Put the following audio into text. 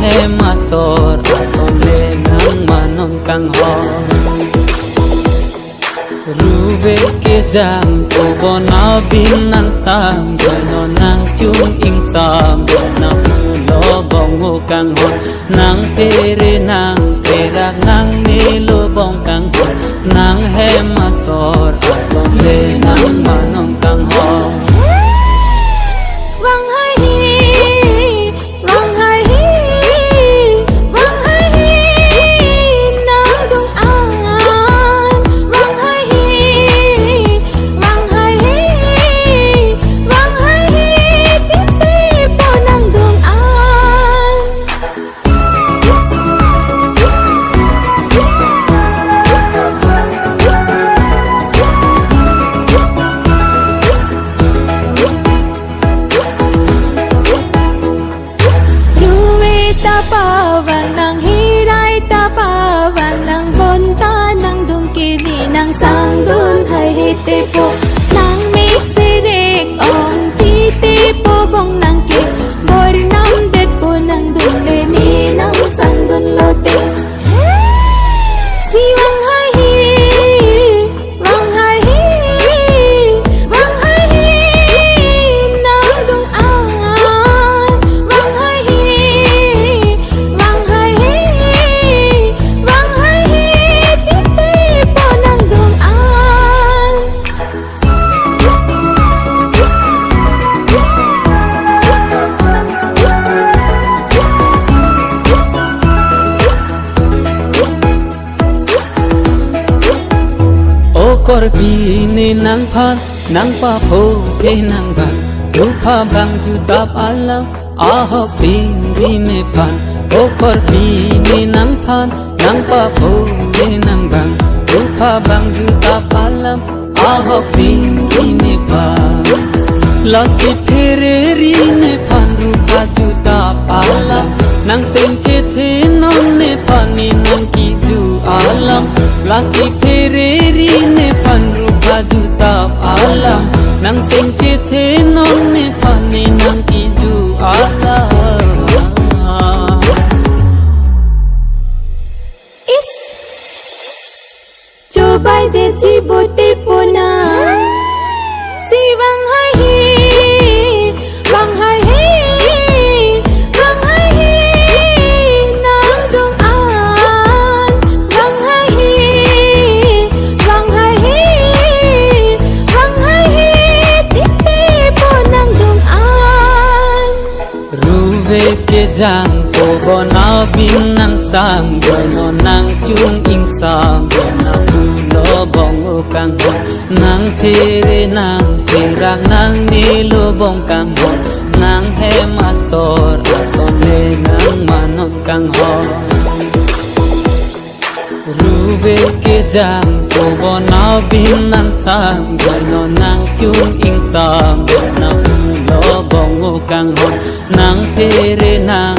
he masor asole nang manom kang ho ruve ke jam ko bona bin nang sam no nang chung ing sam na lo bong kang ho nang pere nang pera nang ni lo bong kang ho nang he masor asole nang manom kang ho Tapawang ng hiray, tapawang ng bunta, ng dungkiri, ng sangdun, hay hitipo, ng miksirik, ong titipo, bong ng kik, bornam depo, ng dunleni, ng sangdun lote. Si Wang Hai Hi, Wang Hai Hi, Wang Hai Hi, ng dung an, Wang Hai Hi, Wang Hai Hi, Wang Hai Hi, titipo ng dung an. Korbini nang pan nang papo ke nang ban rupa bang jutap alam ahok bini ne pan korbini nang pan nang papo ke nang ban rupa bang jutap alam ahok bini ne pan lasi phereri ne pan rupa jutap alam nang senche the non ne pan ni nang ki ju alam lasi phereri ne pan rupa jutap alam nang sing chithe non ne pan ni nang ki ju alam Is coba de jibote pona si Wang Hai Hi, Wang Hai Hi, Wang Hai Hi, nang dung an, Wang Hai Hi, Wang Hai Hi, Wang Hai Hi, titipo ng dung an. ruve ke jang ko bona bin nang sang no nang chung ing sam na lo bong kang ho nang phere nang pera nang ni lo bong kang ho nang he masor asole nang manom kang ho ruve ke jang ko bona bin nang sang no nang chung ing sam na lo bong kang ho nang phere nang